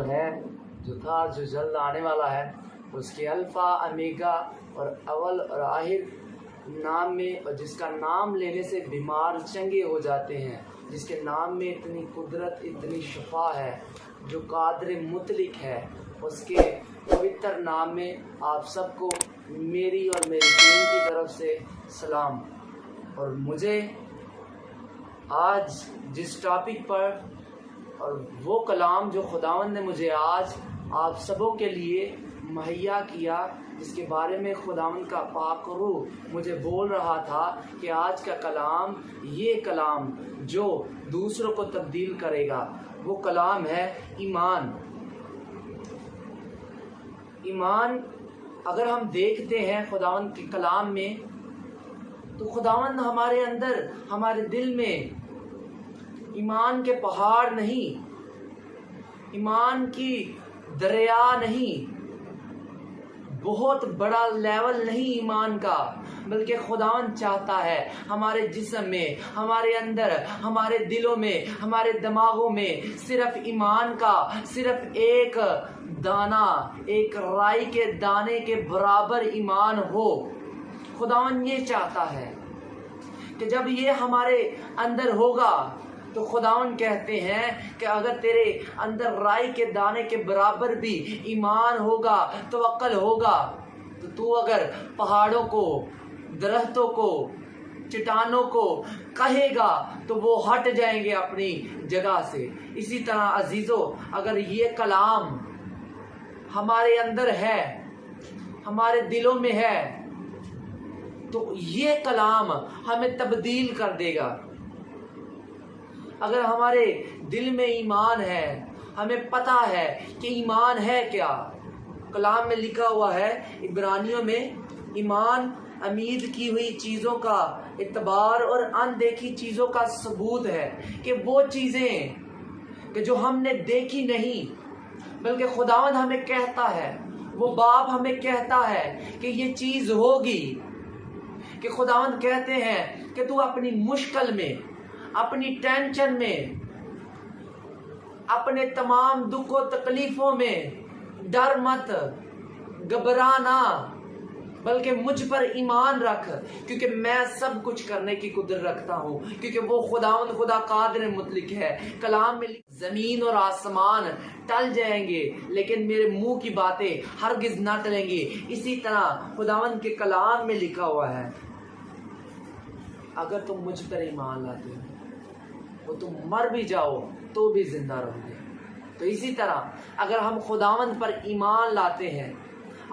है, जो था, जो जल्द आने वाला है, उसके अल्फ़ा अमीगा और अव्वल और आखिर नाम में, और जिसका नाम लेने से बीमार चंगे हो जाते हैं, जिसके नाम में इतनी कुदरत, इतनी शफा है, जो कादिर मुतलिक है, उसके पवित्र नाम में आप सबको मेरी और मेरी टीम की तरफ से सलाम। और मुझे आज जिस टॉपिक पर और वो कलाम जो खुदावंद ने मुझे आज आप सबों के लिए मुहैया किया, जिसके बारे में खुदावंद का पाक रूह मुझे बोल रहा था कि आज का कलाम, ये कलाम जो दूसरों को तब्दील करेगा, वो कलाम है ईमान। ईमान अगर हम देखते हैं खुदावंद के कलाम में, तो खुदावंद हमारे अंदर, हमारे दिल में ईमान के पहाड़ नहीं, ईमान की दरिया नहीं, बहुत बड़ा लेवल नहीं ईमान का, बल्कि खुदावंद चाहता है हमारे जिस्म में, हमारे अंदर, हमारे दिलों में, हमारे दिमागों में सिर्फ ईमान का, सिर्फ एक दाना, एक राई के दाने के बराबर ईमान हो। खुदावंद ये चाहता है कि जब ये हमारे अंदर होगा, तो खुदावंद कहते हैं कि अगर तेरे अंदर राई के दाने के बराबर भी ईमान होगा, तवक्कल होगा, तो तू अगर पहाड़ों को, दरख्तों को, चट्टानों को कहेगा तो वो हट जाएंगे अपनी जगह से। इसी तरह अजीजों, अगर ये कलाम हमारे अंदर है, हमारे दिलों में है, तो ये कलाम हमें तब्दील कर देगा। अगर हमारे दिल में ईमान है, हमें पता है कि ईमान है क्या। कलाम में लिखा हुआ है इब्रानियों में, ईमान उम्मीद की हुई चीज़ों का इतबार और अनदेखी चीज़ों का सबूत है, कि वो चीज़ें कि जो हमने देखी नहीं, बल्कि खुदावंद हमें कहता है, वो बाप हमें कहता है कि ये चीज़ होगी। कि खुदावंद कहते हैं कि तू अपनी मुश्किल में, अपनी टेंशन में, अपने तमाम दुखों तकलीफों में डर मत, घबराना, बल्कि मुझ पर ईमान रख, क्योंकि मैं सब कुछ करने की कुदरत रखता हूँ, क्योंकि वो खुदावंद खुदा कादिर मुतलिक है। कलाम में जमीन और आसमान टल जाएंगे, लेकिन मेरे मुंह की बातें हरगिज ना टलेंगी। इसी तरह खुदावंद के कलाम में लिखा हुआ है, अगर तुम मुझ पर ईमान लाते हो, वो तुम मर भी जाओ तो भी जिंदा रहोगे। तो इसी तरह अगर हम खुदावंद पर ईमान लाते हैं,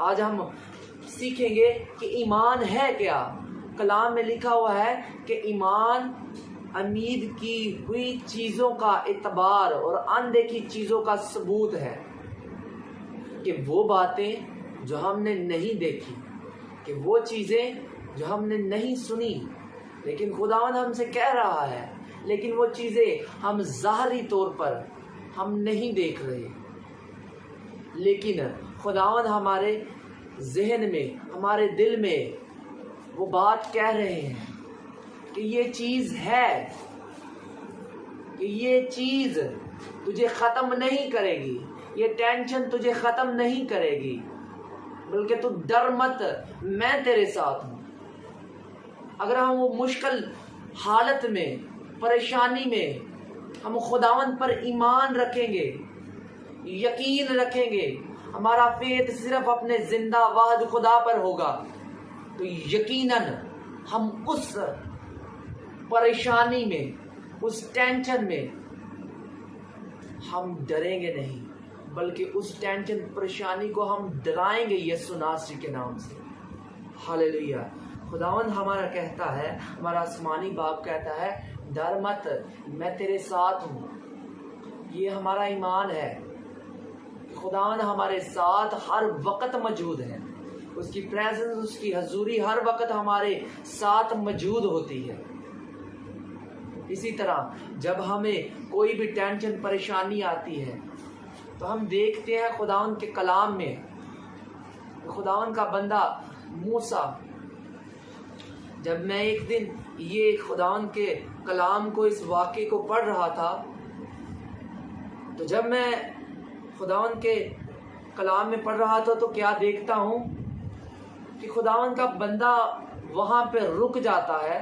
आज हम सीखेंगे कि ईमान है क्या। कलाम में लिखा हुआ है कि ईमान उम्मीद की हुई चीज़ों का इतबार और अनदेखी चीज़ों का सबूत है, कि वो बातें जो हमने नहीं देखी, कि वो चीज़ें जो हमने नहीं सुनी, लेकिन खुदावंद हमसे कह रहा है, लेकिन वो चीज़ें हम ज़ाहरी तौर पर हम नहीं देख रहे, लेकिन खुदावंद हमारे जहन में, हमारे दिल में वो बात कह रहे हैं कि ये चीज़ है, कि ये चीज़ तुझे ख़त्म नहीं करेगी, ये टेंशन तुझे ख़त्म नहीं करेगी, बल्कि तू डर मत, मैं तेरे साथ हूँ। अगर हम वो मुश्किल हालत में, परेशानी में हम खुदावंद पर ईमान रखेंगे, यकीन रखेंगे, हमारा फेथ सिर्फ अपने जिंदा वाहिद खुदा पर होगा, तो यकीनन हम उस परेशानी में, उस टेंशन में हम डरेंगे नहीं, बल्कि उस टेंशन परेशानी को हम डराएंगे यीशु नासरी के नाम से। हालेलुया। खुदावंद हमारा कहता है, हमारा आसमानी बाप कहता है, डर मत, मैं तेरे साथ हूँ। ये हमारा ईमान है। खुदावंद हमारे साथ हर वक्त मौजूद है, उसकी प्रेजेंस, उसकी हजूरी हर वक्त हमारे साथ मौजूद होती है। इसी तरह जब हमें कोई भी टेंशन परेशानी आती है, तो हम देखते हैं खुदावंद के कलाम में, खुदावंद का बंदा मूसा, जब मैं एक दिन ये खुदावंद के कलाम को, इस वाक़े को पढ़ रहा था, तो जब मैं खुदावंद के कलाम में पढ़ रहा था तो क्या देखता हूँ कि खुदावंद का बंदा वहाँ पे रुक जाता है।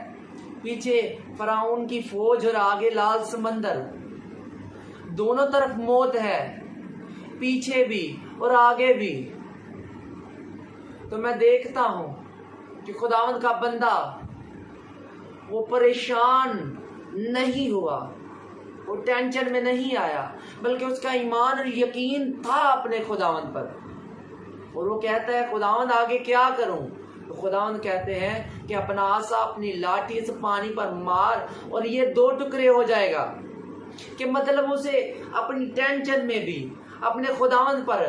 पीछे फराउन की फौज और आगे लाल समंदर, दोनों तरफ मौत है, पीछे भी और आगे भी। तो मैं देखता हूँ कि खुदावंद का बंदा वो परेशान नहीं हुआ, वो टेंशन में नहीं आया, बल्कि उसका ईमान और यकीन था अपने खुदावंद पर। और वो कहता है खुदावंद आगे क्या करूं? तो खुदावंद कहते हैं कि अपना आसा अपनी लाठी इस पानी पर मार और ये 2 टुकड़े हो जाएगा। कि मतलब उसे अपनी टेंशन में भी अपने खुदावंद पर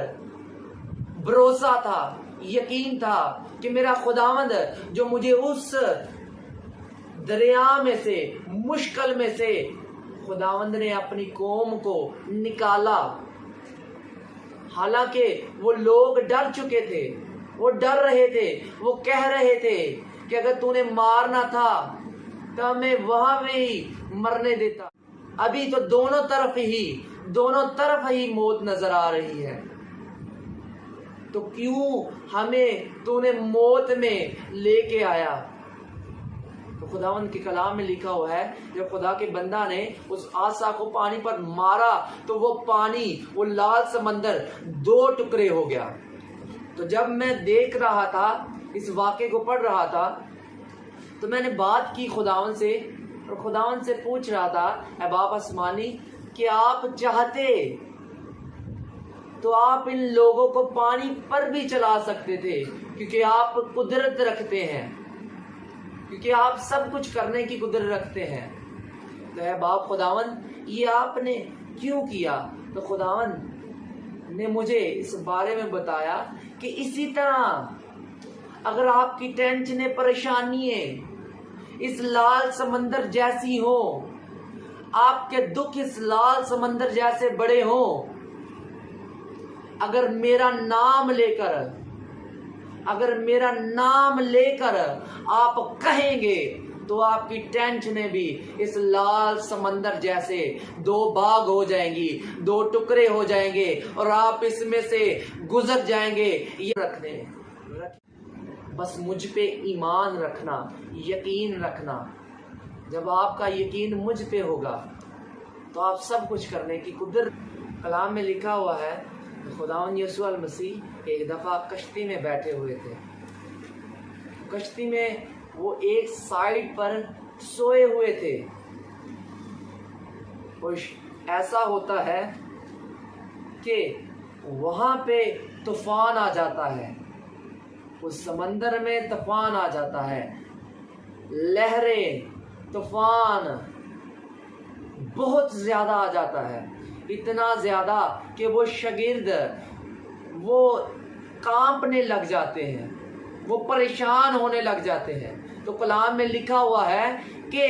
भरोसा था, यकीन था कि मेरा खुदावंद जो मुझे उस दरिया में से, मुश्किल में से खुदावंद ने अपनी कौम को निकाला। हालांकि वो लोग डर चुके थे, वो डर रहे थे, वो कह रहे थे कि अगर तूने मारना था तो हमें वहां में ही मरने देता। अभी तो दोनों तरफ ही मौत नजर आ रही है, तो क्यों हमें तूने मौत में लेके आया? तो खुदावंद के कलाम में लिखा हुआ है जब खुदा के बंदा ने उस आसा को पानी पर मारा तो वो पानी, वो लाल समंदर 2 टुकड़े हो गया। तो जब मैं देख रहा था, इस वाक़े को पढ़ रहा था, तो मैंने बात की खुदावंद से और खुदावंद से पूछ रहा था, ऐ बाप आसमानी, कि आप चाहते तो आप इन लोगों को पानी पर भी चला सकते थे, क्योंकि आप कुदरत रखते हैं, क्योंकि आप सब कुछ करने की कुदरत रखते हैं। तो है बाप खुदावंद, ये आपने क्यों किया? तो खुदावंद ने मुझे इस बारे में बताया कि इसी तरह अगर आपकी टेंशनें, परेशानियां इस लाल समंदर जैसी हो, आपके दुख इस लाल समंदर जैसे बड़े हो, अगर मेरा नाम लेकर आप कहेंगे तो आपकी टेंशनें भी इस लाल समंदर जैसे 2 भाग हो जाएंगी, 2 टुकड़े हो जाएंगे और आप इसमें से गुजर जाएंगे। ये रखने बस मुझ पे ईमान रखना, यकीन रखना। जब आपका यकीन मुझ पे होगा तो आप सब कुछ करने की कुदरत। कलाम में लिखा हुआ है खुदावंद यीशु मसीह एक दफा कश्ती में बैठे हुए थे। कश्ती में वो एक साइड पर सोए हुए थे। और ऐसा होता है कि वहां पे तूफान आ जाता है, उस समंदर में तूफान आ जाता है, लहरें, तूफान बहुत ज्यादा आ जाता है, इतना ज्यादा कि वो शागिर्द वो कांपने लग जाते हैं, वो परेशान होने लग जाते हैं। तो कलाम में लिखा हुआ है कि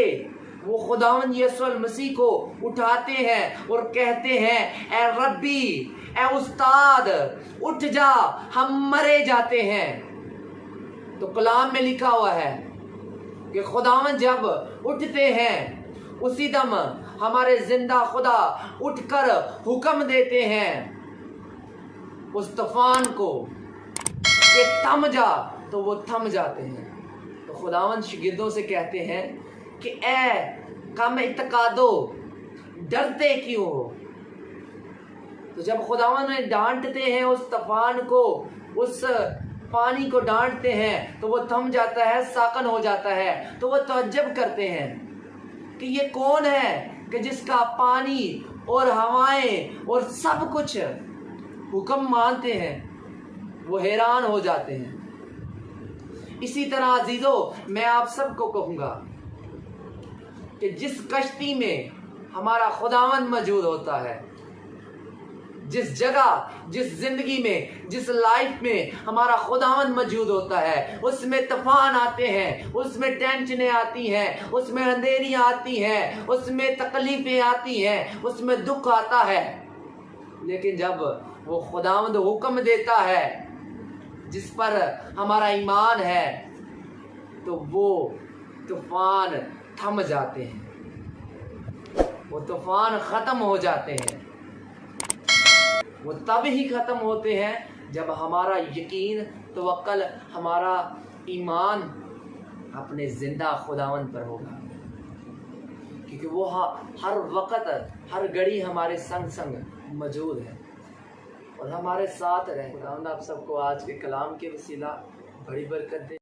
वो खुदावंद यीशु मसीह को उठाते हैं और कहते हैं, ए रब्बी, ए उस्ताद, उठ जा, हम मरे जाते हैं। तो कलाम में लिखा हुआ है कि खुदावंद जब उठते हैं उसी दम हमारे जिंदा खुदा उठकर हुक्म देते हैं उस तूफान को कि थम जा, तो वो थम जाते हैं। तो खुदावंद शागिर्दों से कहते हैं कि ए कम इत्कादो, डरते क्यों हो? तो जब खुदावंद ने डांटते हैं उस तूफान को, उस पानी को डांटते हैं, तो वो थम जाता है, साकन हो जाता है। तो वो तअज्जुब करते हैं कि ये कौन है कि जिसका पानी और हवाएं और सब कुछ हुक्म मानते हैं। वो हैरान हो जाते हैं। इसी तरह अजीजों, मैं आप सबको कहूंगा कि जिस कश्ती में हमारा खुदावंद मौजूद होता है, जिस जगह, जिस जिंदगी में, जिस लाइफ में हमारा खुदावंद मौजूद होता है, उसमें तूफान आते हैं, उसमें टेंशनें आती हैं, उसमें अंधेरियां आती हैं, उसमें तकलीफें आती हैं, उसमें दुख आता है। लेकिन जब वो खुदावंद हुक्म देता है जिस पर हमारा ईमान है, तो वो तूफान थम जाते हैं, वो तूफान खत्म हो जाते हैं। वो तब ही ख़त्म होते हैं जब हमारा यकीन, तवक्कल, हमारा ईमान अपने ज़िंदा खुदावन पर होगा, क्योंकि वो हर वक़्त हर घड़ी हमारे संग संग मौजूद है और हमारे साथ रहे। खुदावंद आप सबको आज के कलाम के वसीला बड़ी बरकत दे।